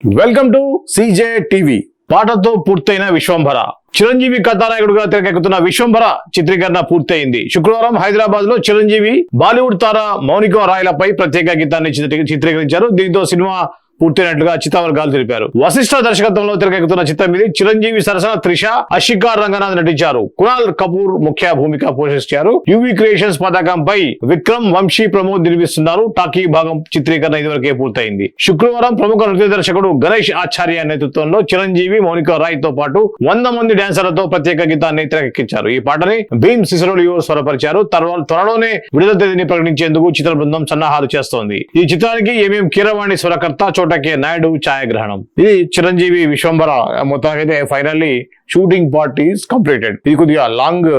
Welcome to CJ TV. పాటతో పూర్తయిన విశ్వంభర. చిరంజీవి కథానాయకుడుగా తెరకెక్కుతున్న విశ్వంభర చిత్రీకరణ పూర్తయింది. శుక్రవారం హైదరాబాద్ లో చిరంజీవి బాలీవుడ్ తార మౌనిక రాయ్లపై ప్రత్యేక గీతాన్ని చిత్రీకరించారు. దీంతో సినిమా పూర్తయినట్లుగా చిత్రవర్గాలు తెలిపారు. వశిష్ఠ దర్శకత్వంలో తెరకెక్కుతున్న చిత్రం ఇది. చిరంజీవి సరసన త్రిష, అషికా రంగనాథ్ నటించారు. కునాల్ కపూర్ ముఖ్య భూమిక పోషించారు. యువి క్రియేషన్స్ పతాకంపై విక్రమ్ వంశీ ప్రమోద్ నిర్మిస్తున్నారు. టాకీ భాగం చిత్రీకరణ ఇదివరకే పూర్తయింది. శుక్రవారం ప్రముఖ నృత్య దర్శకుడు గణేష్ ఆచార్య నేతృత్వంలో చిరంజీవి, మౌనిక రాయ్ తో పాటు 100 మంది డాన్సర్లతో ప్రత్యేక గీతాన్ని తెరకెక్కించారు. ఈ పాటని భీమ్ సిసరోలియో స్వరపరిచారు. త్వరలోనే విడుదల తేదీని ప్రకటించేందుకు చిత్ర బృందం సన్నాహాలు చేస్తోంది. ఈ చిత్రానికి ఎంఎం కీరవాణి స్వరకర్త, చోటకే నాయుడు ఛాయాగ్రహణం. ఇది చిరంజీవి విశ్వంభర మొత్తానికైతే finally shooting part is completed. ఇది కొద్దిగా లాంగ్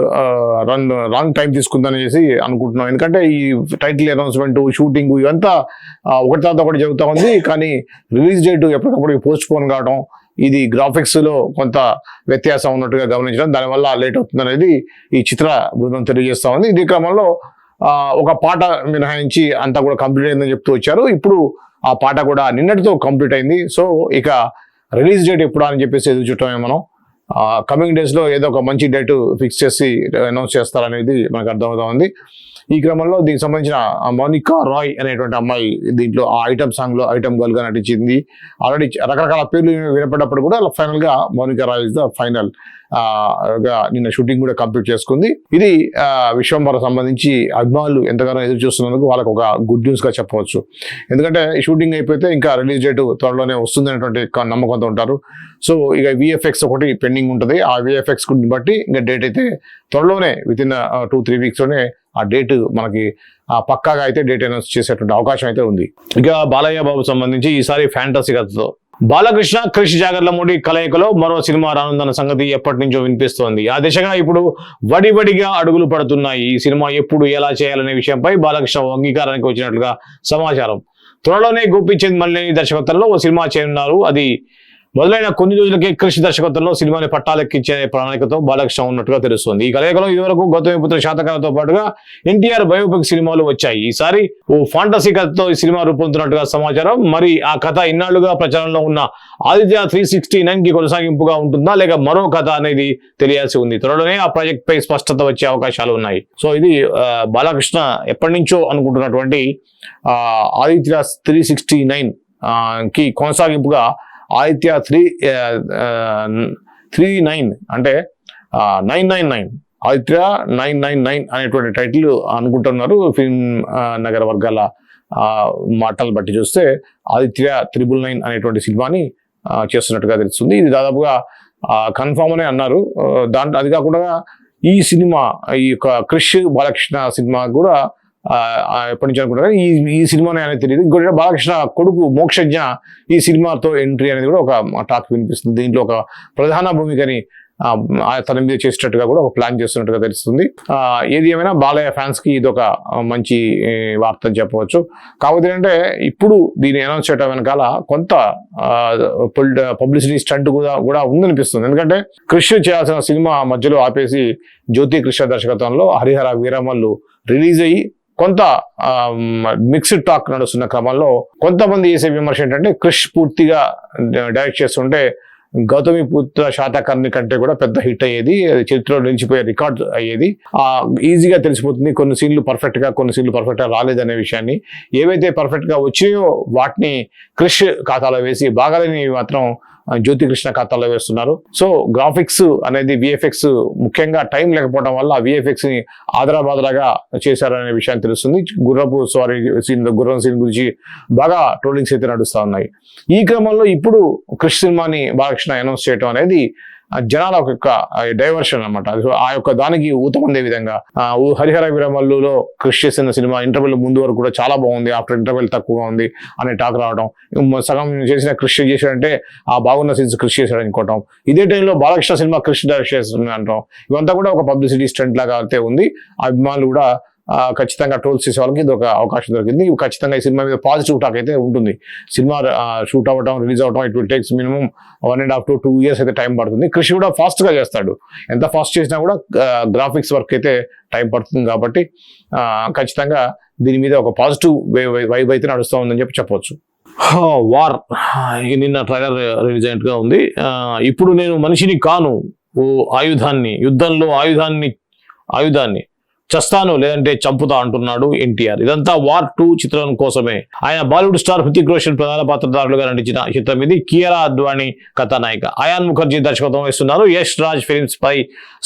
టైం తీసుకుందని చేసి అనుకుంటున్నాం. ఎందుకంటే ఈ టైటిల్ అనౌన్స్మెంట్, షూటింగ్ ఇవంతా ఒకటి తర్వాత ఒకటి జరుగుతూ ఉంది. కానీ రిలీజ్ డేట్ ఎప్పటికప్పుడు పోస్ట్ పోన్ కావడం, ఇది గ్రాఫిక్స్ లో కొంత వ్యత్యాసం ఉన్నట్టుగా గమనించడం, దానివల్ల లేట్ అవుతుంది అనేది ఈ చిత్ర బృందం తెలియజేస్తా ఉంది. ఈ క్రమంలో ఒక పాట మినహాయించి అంతా కూడా కంప్లీట్ అయిందని చెప్తూ వచ్చారు. ఇప్పుడు ఆ పాట కూడా నిన్నటితో కంప్లీట్ అయింది. సో ఇక రిలీజ్ డేట్ ఎప్పుడు అని చెప్పేసి ఎదురు చూడటమే మనం. కమింగ్ డేస్ లో ఏదో ఒక మంచి డేట్ ఫిక్స్ చేసి అనౌన్స్ చేస్తారనేది మనకు అర్థమవుతా ఉంది. ఈ క్రమంలో దీనికి సంబంధించిన మౌనిక రాయ్ అనేటువంటి అమ్మాయి దీంట్లో ఆ ఐటమ్ సాంగ్ లో ఐటమ్ గర్ల్ గా నటించింది. ఆల్రెడీ రకరకాల పేర్లు వినపడ్డప్పుడు కూడా ఫైనల్ గా Mounika Roy is the final గా నిన్న షూటింగ్ కూడా కంప్లీట్ చేసుకుంది. ఇది విశ్వంభర సంబంధించి అభిమానులు ఎంతగానో ఎదురు చూస్తున్నందుకు వాళ్ళకు ఒక గుడ్ న్యూస్ గా చెప్పవచ్చు. ఎందుకంటే ఈ షూటింగ్ అయిపోతే ఇంకా రిలీజ్ డేట్ త్వరలోనే వస్తుంది అనేటువంటి నమ్మకంతో ఉంటారు. సో ఇక విఎఫ్ఎక్స్ ఒకటి పెండింగ్ ఉంటుంది. ఆ విఎఫ్ఎక్స్ బట్టి ఇంకా డేట్ అయితే త్వరలోనే విత్ ఇన్ 2-3 వీక్స్ లోనే ఆ డేట్ మనకి పక్కాగా అయితే డేట్ అనౌన్స్ చేసేటువంటి అవకాశం అయితే ఉంది. ఇక బాలయ్య బాబు సంబంధించి ఈసారి ఫ్యాంటసీ కథతో బాలకృష్ణ, క్రిష్ జాగర్లమూడి కలయికలో మరో సినిమా రానుందన్న సంగతి ఎప్పటి నుంచో వినిపిస్తోంది. ఆ దిశగా ఇప్పుడు వడివడిగా అడుగులు పడుతున్నాయి. ఈ సినిమా ఎప్పుడు ఎలా చేయాలనే విషయంపై బాలకృష్ణ అంగీకారానికి వచ్చినట్లుగా సమాచారం. త్వరలోనే గోపీచంద్ మల్లేని దర్శకత్వంలో ఓ సినిమా చేయనున్నారు. అది మొదలైన కొన్ని రోజులకే క్రిష్ దర్శకత్వంలో సినిమాని పట్టాలెక్కించే ప్రణాళికతో బాలకృష్ణ ఉన్నట్టుగా తెలుస్తోంది. ఈ కలయికలో ఇదివరకు గౌతమిపుత్ర శాతకర్ణితో పాటుగా ఎన్టీఆర్ బయోపిక్ సినిమాలు వచ్చాయి. ఈసారి ఓ ఫాంటసీ కథతో ఈ సినిమా రూపొందుతున్నట్టుగా సమాచారం. మరి ఆ కథ ఇన్నాళ్లుగా ప్రచారంలో ఉన్న ఆదిత్య 369 కి కొనసాగింపుగా ఉంటుందా లేక మరో కథ అనేది తెలియాల్సి ఉంది. త్వరలోనే ఆ ప్రాజెక్ట్ పై స్పష్టత వచ్చే అవకాశాలు ఉన్నాయి. సో ఇది బాలకృష్ణ ఎప్పటి నుంచో అనుకుంటున్నటువంటి ఆదిత్య 369 కి కొనసాగింపుగా ఆదిత్య 339 అంటే 999 ఆదిత్య 999 అనేటువంటి టైటిల్ అనుకుంటున్నారు. ఫిల్మ్ నగర వర్గాల మాటలు బట్టి చూస్తే ఆదిత్య 999 అనేటువంటి సినిమాని చేస్తున్నట్టుగా తెలుస్తుంది. ఇది దాదాపుగా కన్ఫామ్ అనే అన్నారు. దాంట్లో అది కాకుండా ఈ సినిమా, ఈ యొక్క క్రిష్ బాలకృష్ణ సినిమా కూడా ఎప్పటి నుంచి అనుకుంటారు. ఈ సినిమానే అనేది తెలియదు. ఇంకోటి బాలకృష్ణ కొడుకు మోక్షజ్ఞ ఈ సినిమాతో ఎంట్రీ అనేది కూడా ఒక టాక్ వినిపిస్తుంది. దీంట్లో ఒక ప్రధాన భూమికని తన మీద చేసేటట్టుగా కూడా ఒక ప్లాన్ చేస్తున్నట్టుగా తెలుస్తుంది. ఏది ఏమైనా బాలయ్య ఫ్యాన్స్ కి ఇది ఒక మంచి వార్త అని చెప్పవచ్చు. కాకపోతే ఏంటంటే ఇప్పుడు దీన్ని అనౌన్స్ చేయడం వెనకాల కొంత పబ్లిసిటీ స్టంట్ కూడా ఉందనిపిస్తుంది. ఎందుకంటే క్రిష్ చేయాల్సిన సినిమా మధ్యలో ఆపేసి జ్యోతి కృష్ణ దర్శకత్వంలో హరిహర వీరమల్లు రిలీజ్ అయ్యి కొంత మిక్స్డ్ టాక్ నడుస్తున్న క్రమంలో కొంతమంది చేసే విమర్శ ఏంటంటే క్రిష్ పూర్తిగా డైరెక్ట్ చేస్తుంటే గౌతమిపుత్ర శాతకర్ణి కంటే కూడా పెద్ద హిట్ అయ్యేది, చరిత్రలో నిలిచిపోయే రికార్డ్ అయ్యేది. ఈజీగా తెలిసిపోతుంది కొన్ని సీన్లు పర్ఫెక్ట్ గా, కొన్ని సీన్లు పర్ఫెక్ట్ గా రాలేదనే విషయాన్ని. ఏవైతే పర్ఫెక్ట్ గా వచ్చినాయో వాటిని క్రిష్ ఖాతాలో వేసి బాగాలేని మాత్రం జ్యోతి కృష్ణ ఖాతాలో వేస్తున్నారు. సో గ్రాఫిక్స్ అనేది విఎఫ్ఎక్స్ ముఖ్యంగా టైం లేకపోవడం వల్ల విఎఫ్ఎక్స్ ని ఆదరాబాదరాగా చేశారనే విషయాన్ని తెలుస్తుంది. గుర్రం సీన్ గురించి బాగా ట్రోలింగ్స్ అయితే నడుస్తా ఉన్నాయి. ఈ క్రమంలో ఇప్పుడు క్రిష్ సినిమాని బాలకృష్ణ అనౌన్స్ చేయడం అనేది జనాల యొక్క డైవర్షన్ అనమాట. ఆ యొక్క దానికి ఊతమందే విధంగా హరిహర వీరమల్లులో క్రిష్ చేసిన సినిమా ఇంటర్వెల్ ముందు వరకు కూడా చాలా బాగుంది, ఆఫ్టర్ ఇంటర్వెల్ తక్కువగా ఉంది అనే టాక్ రావడం, సగం చేసిన క్రిష్ చేశాడంటే ఆ బాగున్న సీన్స్ క్రిష్ చేశాడు అనుకోవటం, ఇదే టైంలో బాలకృష్ణ సినిమా క్రిష్ డైరెక్ట్ చేస్తుంది అంటాం. ఇవంతా కూడా ఒక పబ్లిసిటీ స్టంట్ లాగా అయితే ఉంది. అభిమానులు కూడా ఖచ్చితంగా ట్రోల్స్ చేసే వాళ్ళకి ఇది ఒక అవకాశం దొరికింది. ఖచ్చితంగా ఈ సినిమా మీద పాజిటివ్ టాక్ అయితే ఉంటుంది. సినిమా షూట్ అవ్వడం, రిలీజ్ అవ్వడం, it will takes minimum 1.5 to 2 years అయితే టైం పడుతుంది. కృషి కూడా ఫాస్ట్ గా చేస్తాడు. ఎంత ఫాస్ట్ చేసినా కూడా గ్రాఫిక్స్ వర్క్ అయితే టైం పడుతుంది. కాబట్టి ఖచ్చితంగా దీని మీద ఒక పాజిటివ్ వైబ్ అయితే నడుస్తూ ఉందని చెప్పవచ్చు. వార్ నిన్న ట్రైలర్ రిలీజ్ అయినట్టుగా ఉంది. ఇప్పుడు నేను మనిషిని కాను, ఓ ఆయుధాన్ని, యుద్ధంలో ఆయుధాన్ని చస్తాను లేదంటే చంపుతా అంటున్నాడు ఎన్టీఆర్. ఇదంతా వార్ 2 చిత్రం కోసమే. ఆయన బాలీవుడ్ స్టార్ హృతిక్ రోషన్ ప్రధాన పాత్రధారులుగా నటించిన చిత్రం ఇది. కియారా అద్వానీ కథానాయిక, అయాన్ ముఖర్జీ దర్శకత్వం వహిస్తున్నారు. Yash Raj films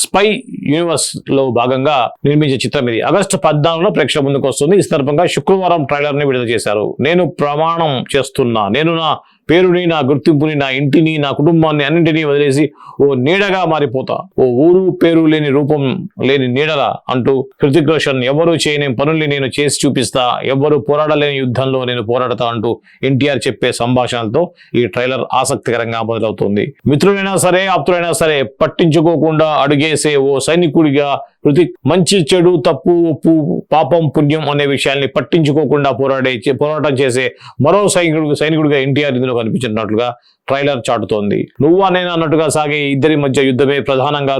spy universe లో భాగంగా నిర్మించే చిత్రం ఇది. ఆగస్టు 14 ప్రేక్షకుల ముందుకు వస్తుంది. ఈ సందర్భంగా శుక్రవారం ట్రైలర్ ని విడుదల చేశారు. నేను ప్రమాణం చేస్తున్నా, నేను నా పేరుని, నా గుర్తింపుని, నా ఇంటిని, నా కుటుంబాన్ని అన్నింటినీ వదిలేసి ఓ నీడగా మారిపోతా, ఓ ఊరు పేరు లేని రూపం లేని నీడలా అంటూ హృతిక్ రోషన్ ఎవరు చేయని పనుల్ని నేను చేసి చూపిస్తా, ఎవరు పోరాడలేని యుద్ధంలో నేను పోరాడతా అంటూ ఎన్టీఆర్ చెప్పే సంభాషణలతో ఈ ట్రైలర్ ఆసక్తికరంగా మొదలవుతుంది. మిత్రులైనా సరే, ఆప్తులైనా సరే పట్టించుకోకుండా అడుగేసే ఓ సైనికుడిగా హృతిక్ మంచి చెడు, తప్పు ఒప్పు, పాపం పుణ్యం అనే విషయాల్ని పట్టించుకోకుండా పోరాటం చేసే మరో సైనికుడిగా ఎన్టీఆర్ ఇందులో కనిపించినట్లుగా ట్రైలర్ చాటుతోంది. నువ్వా నేను అన్నట్టుగా సాగే ఇద్దరి మధ్య యుద్ధమే ప్రధానంగా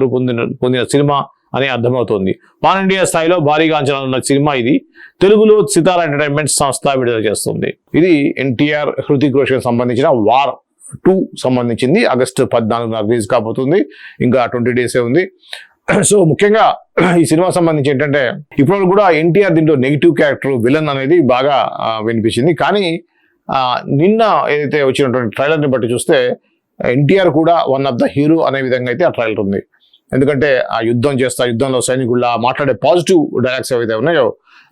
పొందిన సినిమా అని అర్థమవుతోంది. పాన్ ఇండియా స్థాయిలో భారీగా అంచనా ఉన్న సినిమా ఇది. తెలుగులో సితారా ఎంటర్టైన్మెంట్ సంస్థ విడుదల చేస్తుంది. ఇది ఎన్టీఆర్ హృతిక్ రోషన్ సంబంధించిన వార్ 2 సంబంధించింది. ఆగస్టు 14 రిలీజ్ కాబోతుంది. ఇంకా 20 డేసే ఉంది. సో ముఖ్యంగా ఈ సినిమా సంబంధించి ఏంటంటే ఇప్పుడు కూడా ఎన్టీఆర్ దీంట్లో నెగిటివ్ క్యారెక్టర్ విలన్ అనేది బాగా వినిపించింది. కానీ నిన్న ఏదైతే వచ్చినటువంటి ట్రైలర్ని బట్టి చూస్తే ఎన్టీఆర్ కూడా వన్ ఆఫ్ ద హీరో అనే విధంగా అయితే ఆ ట్రైలర్ ఉంది. ఎందుకంటే ఆ యుద్ధంలో సైనికుల్లా మాట్లాడే పాజిటివ్ డైలాగ్స్ ఏవైతే ఉన్నాయో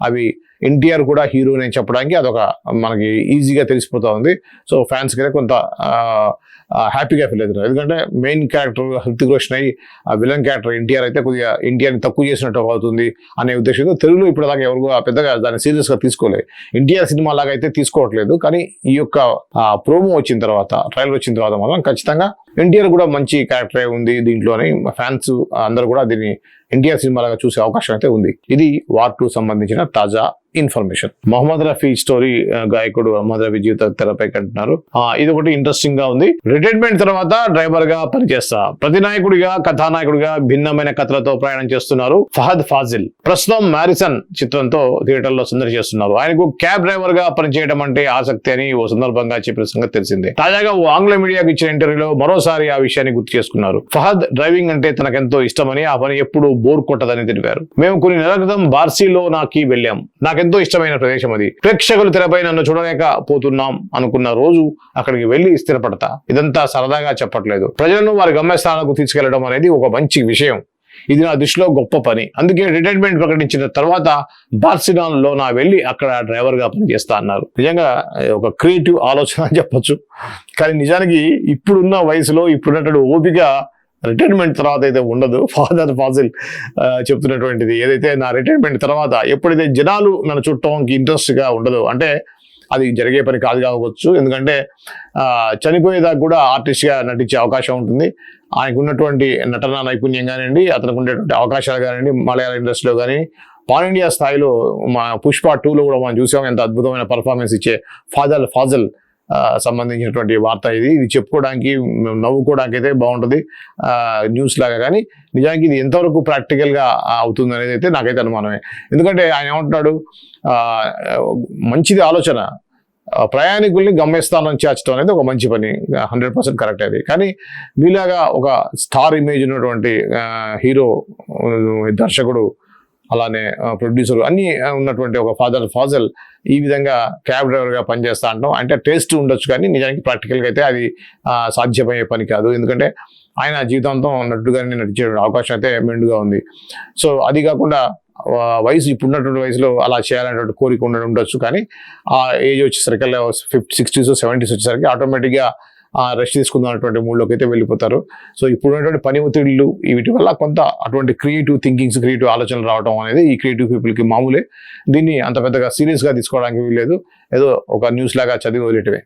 అవి ఎన్టీఆర్ కూడా హీరో అని చెప్పడానికి అదొక మనకి ఈజీగా తెలిసిపోతా ఉంది. సో ఫ్యాన్స్కి అయితే కొంత హ్యాపీగా ఫీల్ అవుతున్నారు. ఎందుకంటే మెయిన్ క్యారెక్టర్ హృతిక్ రోషన్ అయ్యి ఆ విలన్ క్యారెక్టర్ ఎన్టీఆర్ అయితే కొద్దిగా ఎన్టీఆర్ని తక్కువ చేసినట్టు అవుతుంది అనే ఉద్దేశంతో తెలుగులో ఇప్పుడు అలాగే ఎవరు పెద్దగా దాన్ని సీరియస్గా తీసుకోలేదు. ఎన్టీఆర్ సినిమా లాగా అయితే తీసుకోవట్లేదు. కానీ ఈ యొక్క ప్రోమో వచ్చిన తర్వాత, ట్రైలర్ వచ్చిన తర్వాత మాత్రం ఖచ్చితంగా ఎన్టీఆర్ కూడా మంచి క్యారెక్టర్ ఉంది దీంట్లోని ఫ్యాన్స్ అందరూ కూడా దీన్ని ఎన్టీఆర్ సినిమా లాగా చూసే అవకాశం అయితే ఉంది. ఇది వార్ 2 సంబంధించిన తాజా ఇన్ఫర్మేషన్. మొహమ్మద్ రఫీ స్టోరీ, గాయకుడు మొహమ్మద్ రఫీ జీవిత తెరపై కంటున్నారు. ఇది ఒకటి ఇంట్రెస్టింగ్ గా ఉంది. రిటైర్మెంట్ తర్వాత డ్రైవర్ గా పనిచేస్తా, ప్రతినాయకుడిగా కథానాయకుడిగా భిన్నమైన కథలతో ప్రయాణం చేస్తున్నారు ఫహద్ ఫాజిల్. ప్రస్తుతం మ్యారిసన్ చిత్రంతో థియేటర్ లో సందడి చేస్తున్నారు. ఆయనకు క్యాబ్ డ్రైవర్ గా పనిచేయడం అంటే ఆసక్తి అని ఓ సందర్భంగా చెప్పిన సంగతి తెలిసిందే. తాజాగా ఓ ఆంగ్ల మీడియాకు ఇచ్చిన ఇంటర్వ్యూలో మరోసారి ఆ విషయాన్ని గుర్తు చేసుకున్నారు. ఫహద్ డ్రైవింగ్ అంటే తనకెంతో ఇష్టమని, ఆ పని ఎప్పుడు బోర్ కొట్టదని తెలిపారు. మేము కొన్ని నెలల క్రితం బార్సిలోనాకి వెళ్ళాం. నాకెంతో ఇష్టమైన ప్రదేశం అది. ప్రేక్షకులు తెరపై నన్ను చూడలేకపోతున్నాం అనుకున్న రోజు అక్కడికి వెళ్లి స్థిరపడతా. ఇదంతా సరదాగా చెప్పట్లేదు. ప్రజలను వారి గమ్యస్థానాలకు తీసుకెళ్లడం అనేది ఒక మంచి విషయం. ఇది నా దృష్టిలో గొప్ప పని. అందుకే రిటైర్మెంట్ ప్రకటించిన తర్వాత బార్సిలోనాలో నా వెళ్ళి అక్కడ డ్రైవర్ గా పనిచేస్తా అన్నారు. నిజంగా ఒక క్రియేటివ్ ఆలోచన అని చెప్పొచ్చు. కానీ నిజానికి ఇప్పుడున్న వయసులో ఇప్పుడున్నటువంటి ఓపిక రిటైర్మెంట్ తర్వాత అయితే ఉండదు. ఫాదర్ ఫాజిల్ చెప్తున్నటువంటిది ఏదైతే నా రిటైర్మెంట్ తర్వాత ఎప్పుడైతే జనాలు నన్ను చుట్టడానికి ఇంట్రెస్ట్గా ఉండదు అంటే అది జరిగే పని కాదు కావచ్చు. ఎందుకంటే చనిపోయేదాకా కూడా ఆర్టిస్ట్గా నటించే అవకాశం ఉంటుంది. ఆయనకు ఉన్నటువంటి నటన నైపుణ్యం కానివ్వండి, అతనికి ఉండేటువంటి అవకాశాలు కానివ్వండి, మలయాళ ఇండస్ట్రీలో కానీ పాన్ ఇండియా స్థాయిలో మా పుష్ప 2లో కూడా మనం చూసాం ఎంత అద్భుతమైన పర్ఫార్మెన్స్ ఇచ్చే ఫాజిల్ సంబంధించినటువంటి వార్త ఇది చెప్పుకోవడానికి నవ్వుకోవడానికి అయితే బాగుంటుంది న్యూస్ లాగా. కానీ నిజానికి ఇది ఎంతవరకు ప్రాక్టికల్గా అవుతుంది అనేది అయితే నాకైతే అనుమానమే. ఎందుకంటే ఆయన ఏమంటున్నాడు, మంచిది ఆలోచన, ప్రయాణికుల్ని గమ్యస్థానం చేర్చడం అనేది ఒక మంచి పని, 100% కరెక్ట్ అది. కానీ మీలాగా ఒక స్టార్ ఇమేజ్ ఉన్నటువంటి హీరో, దర్శకుడు, అలానే ప్రొడ్యూసర్ అన్నీ ఉన్నటువంటి ఒక ఫాజిల్ ఈ విధంగా క్యాబ్ డ్రైవర్గా పనిచేస్తా అంటాం అంటే టేస్ట్ ఉండొచ్చు. కానీ నిజానికి ప్రాక్టికల్గా అయితే అది సాధ్యమయ్యే పని కాదు. ఎందుకంటే ఆయన జీవితాంతం నటుగానే నటించే అవకాశం అయితే మెండుగా ఉంది. సో అది కాకుండా వయసు ఇప్పుడున్నటువంటి వయసులో అలా చేయాలనేటువంటి కోరిక ఉండొచ్చు. కానీ ఆ ఏజ్ వచ్చేసరికి 60s 70s వచ్చేసరికి ఆటోమేటిక్గా రెస్ట్ తీసుకుందాం మూడ్లోకి అయితే వెళ్ళిపోతారు. సో ఇప్పుడు ఉన్నటువంటి పని ఒత్తిళ్ళు వీటి వల్ల కొంత అటువంటి క్రియేటివ్ థింకింగ్స్, క్రియేటివ్ ఆలోచనలు రావడం అనేది ఈ క్రియేటివ్ పీపుల్కి మామూలే. దీన్ని అంత పెద్దగా సీరియస్గా తీసుకోవడానికి వీల్లేదు. ఏదో ఒక న్యూస్ లాగా చదివి వదిలేటమే.